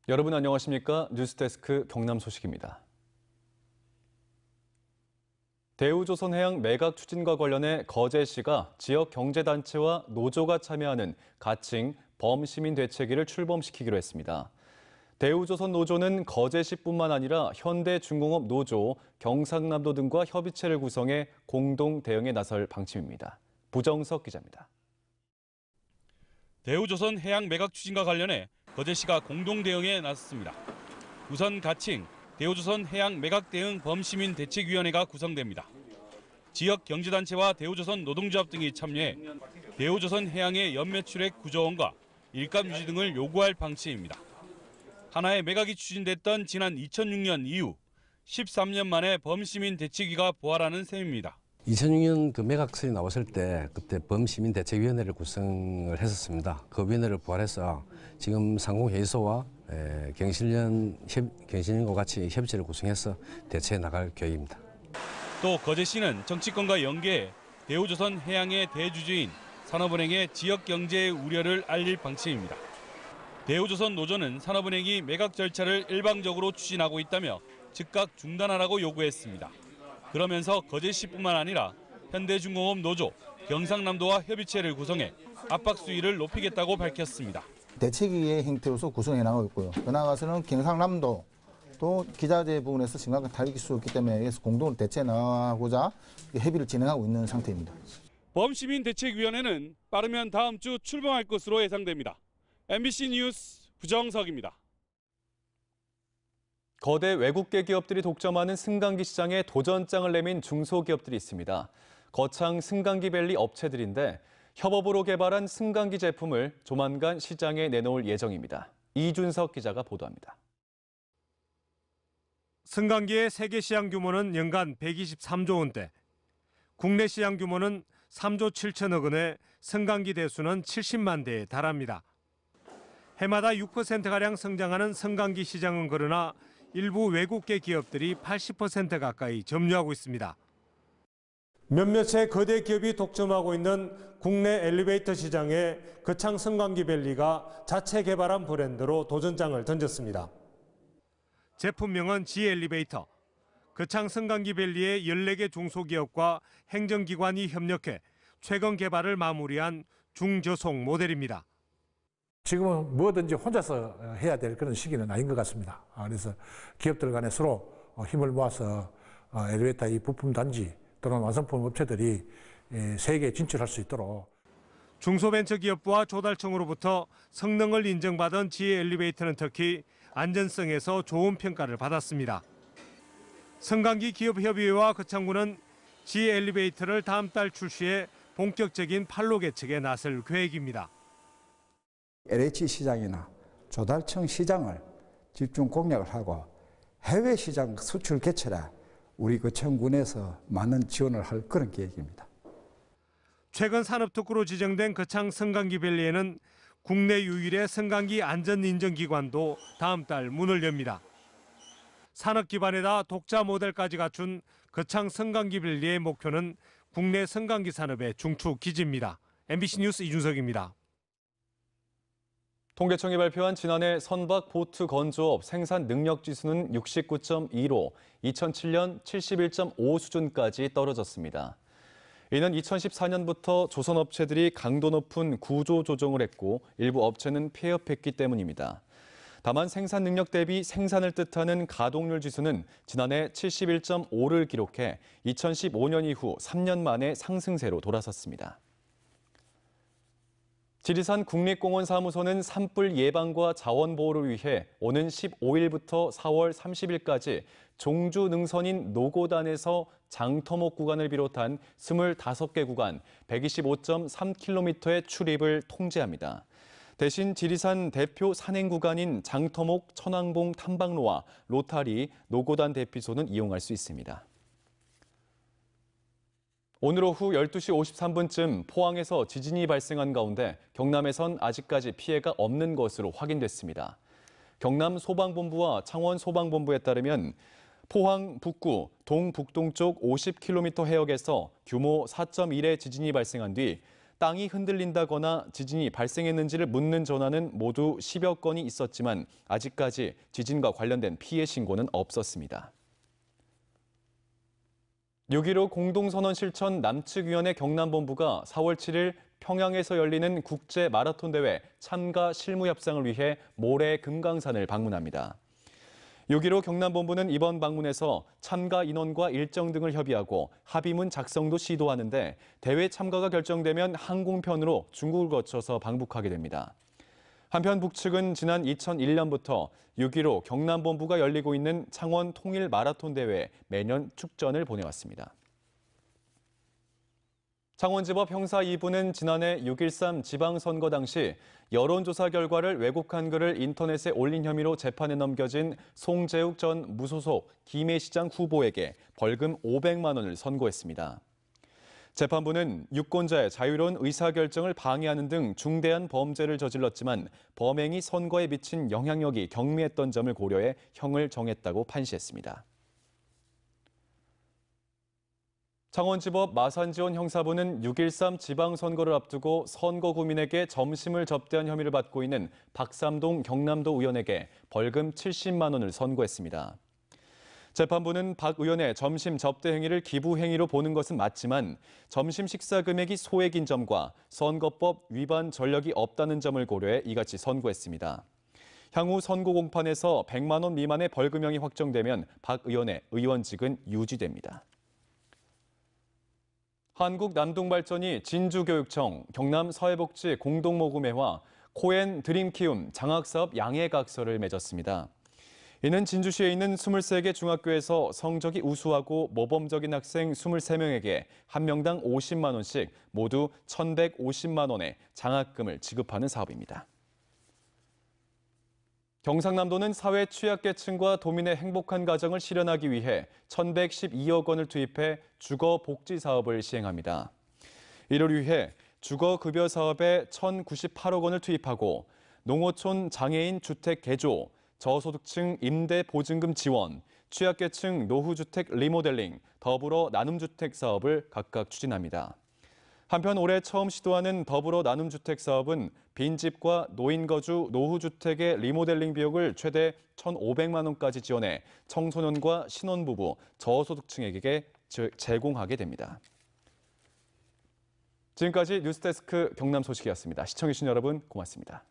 여러분 안녕하십니까? 뉴스데스크 경남 소식입니다. 대우조선해양 매각 추진과 관련해 거제시가 지역 경제단체와 노조가 참여하는 가칭 범시민대책위를 출범시키기로 했습니다. 대우조선 노조는 거제시뿐만 아니라 현대중공업 노조, 경상남도 등과 협의체를 구성해 공동 대응에 나설 방침입니다. 부정석 기자입니다. 대우조선 해양 매각 추진과 관련해 거제시가 공동 대응에 나섰습니다. 우선 가칭 대우조선 해양 매각 대응 범시민 대책위원회가 구성됩니다. 지역 경제단체와 대우조선 노동조합 등이 참여해 대우조선 해양의 연매출액 구조원과 일감 유지 등을 요구할 방침입니다. 하나의 매각이 추진됐던 지난 2006년 이후 13년 만에 범시민 대책위가 부활하는 셈입니다. 2006년 그 매각설이 나왔을 때 그때 범시민대책위원회를 구성을 했었습니다. 그 위원회를 부활해서 지금 상공회의소와 경신련과 같이 협의체를 구성해서 대처해 나갈 계획입니다. 또 거제시는 정치권과 연계해 대우조선 해양의 대주주인 산업은행의 지역경제의 우려를 알릴 방침입니다. 대우조선 노조는 산업은행이 매각 절차를 일방적으로 추진하고 있다며 즉각 중단하라고 요구했습니다. 그러면서 거제시뿐만 아니라 현대중공업 노조, 경상남도와 협의체를 구성해 압박 수위를 높이겠다고 밝혔습니다. 대책위의 형태로서 구성해 나가고 있고요. 그 나아가서는 경상남도 또 기자재 부분에서 심각한 타격이 있었기 때문에 공동으로 대처해 나가고자 협의를 진행하고 있는 상태입니다. 범시민대책위원회는 빠르면 다음 주 출범할 것으로 예상됩니다. MBC 뉴스 부정석입니다. 거대 외국계 기업들이 독점하는 승강기 시장에 도전장을 내민 중소기업들이 있습니다. 거창 승강기밸리 업체들인데 협업으로 개발한 승강기 제품을 조만간 시장에 내놓을 예정입니다. 이준석 기자가 보도합니다. 승강기의 세계 시장 규모는 연간 123조 원대, 국내 시장 규모는 3조 7천억 원에 승강기 대수는 70만 대에 달합니다. 해마다 6%가량 성장하는 승강기 시장은 그러나 일부 외국계 기업들이 80% 가까이 점유하고 있습니다. 몇몇의 거대 기업이 독점하고 있는 국내 엘리베이터 시장에 거창 승강기밸리가 자체 개발한 브랜드로 도전장을 던졌습니다. 제품명은 G엘리베이터. 거창 승강기밸리의 14개 중소기업과 행정기관이 협력해 최근 개발을 마무리한 중저속 모델입니다. 지금은 뭐든지 혼자서 해야 될 그런 시기는 아닌 것 같습니다. 그래서 기업들 간에 서로 힘을 모아서 엘리베이터 이 부품 단지 또는 완성품 업체들이 세계에 진출할 수 있도록. 중소벤처기업부와 조달청으로부터 성능을 인정받은 G엘리베이터는 특히 안전성에서 좋은 평가를 받았습니다. 승강기 기업협의회와 거창구는 G엘리베이터를 다음 달 출시해 본격적인 판로 개척에 나설 계획입니다. LH 시장이나 조달청 시장을 집중 공략을 하고 해외 시장 수출 개설에 우리 거창군에서 많은 지원을 할 그런 계획입니다. 최근 산업특구로 지정된 거창 승강기밸리에는 국내 유일의 승강기 안전인정기관도 다음 달 문을 엽니다. 산업 기반에다 독자 모델까지 갖춘 거창 승강기밸리의 목표는 국내 승강기 산업의 중축 기지입니다. MBC 뉴스 이준석입니다. 통계청이 발표한 지난해 선박 보트 건조업 생산 능력 지수는 69.2로 2007년 71.5 수준까지 떨어졌습니다. 이는 2014년부터 조선업체들이 강도 높은 구조 조정을 했고 일부 업체는 폐업했기 때문입니다. 다만 생산 능력 대비 생산을 뜻하는 가동률 지수는 지난해 71.5를 기록해 2015년 이후 3년 만에 상승세로 돌아섰습니다. 지리산 국립공원사무소는 산불 예방과 자원보호를 위해 오는 15일부터 4월 30일까지 종주 능선인 노고단에서 장터목 구간을 비롯한 25개 구간 125.3km의 출입을 통제합니다. 대신 지리산 대표 산행 구간인 장터목 천왕봉 탐방로와 로타리 노고단 대피소는 이용할 수 있습니다. 오늘 오후 12시 53분쯤 포항에서 지진이 발생한 가운데 경남에선 아직까지 피해가 없는 것으로 확인됐습니다. 경남 소방본부와 창원 소방본부에 따르면 포항 북구 동북동쪽 50km 해역에서 규모 4.1의 지진이 발생한 뒤 땅이 흔들린다거나 지진이 발생했는지를 묻는 전화는 모두 10여 건이 있었지만 아직까지 지진과 관련된 피해 신고는 없었습니다. 6.15 공동선언 실천 남측위원회 경남본부가 4월 7일 평양에서 열리는 국제 마라톤 대회 참가 실무 협상을 위해 모레 금강산을 방문합니다. 6.15 경남본부는 이번 방문에서 참가 인원과 일정 등을 협의하고 합의문 작성도 시도하는데 대회 참가가 결정되면 항공편으로 중국을 거쳐서 방북하게 됩니다. 한편 북측은 지난 2001년부터 6.15 경남본부가 열리고 있는 창원 통일 마라톤 대회에 매년 축전을 보내왔습니다. 창원지법 형사 2부는 지난해 6.13 지방선거 당시 여론조사 결과를 왜곡한 글을 인터넷에 올린 혐의로 재판에 넘겨진 송재욱 전 무소속 김해시장 후보에게 벌금 500만 원을 선고했습니다. 재판부는 유권자의 자유로운 의사결정을 방해하는 등 중대한 범죄를 저질렀지만 범행이 선거에 미친 영향력이 경미했던 점을 고려해 형을 정했다고 판시했습니다. 창원지법 마산지원 형사부는 6.13 지방선거를 앞두고 선거구민에게 점심을 접대한 혐의를 받고 있는 박삼동 경남도 의원에게 벌금 70만 원을 선고했습니다. 재판부는 박 의원의 점심 접대 행위를 기부 행위로 보는 것은 맞지만 점심 식사 금액이 소액인 점과 선거법 위반 전력이 없다는 점을 고려해 이같이 선고했습니다. 향후 선거 공판에서 100만 원 미만의 벌금형이 확정되면 박 의원의 의원직은 유지됩니다. 한국남동발전이 진주교육청, 경남사회복지 공동모금회와 코엔 드림키움 장학사업 양해각서를 맺었습니다. 이는 진주시에 있는 23개 중학교에서 성적이 우수하고 모범적인 학생 23명에게 한 명당 50만 원씩 모두 1,150만 원의 장학금을 지급하는 사업입니다. 경상남도는 사회 취약계층과 도민의 행복한 가정을 실현하기 위해 1,112억 원을 투입해 주거복지 사업을 시행합니다. 이를 위해 주거급여 사업에 1,098억 원을 투입하고 농어촌 장애인 주택 개조, 저소득층 임대 보증금 지원, 취약계층 노후주택 리모델링, 더불어 나눔주택 사업을 각각 추진합니다. 한편 올해 처음 시도하는 더불어 나눔주택 사업은 빈집과 노인거주 노후주택의 리모델링 비용을 최대 1,500만 원까지 지원해 청소년과 신혼부부, 저소득층에게 제공하게 됩니다. 지금까지 뉴스데스크 경남 소식이었습니다. 시청해주신 여러분 고맙습니다.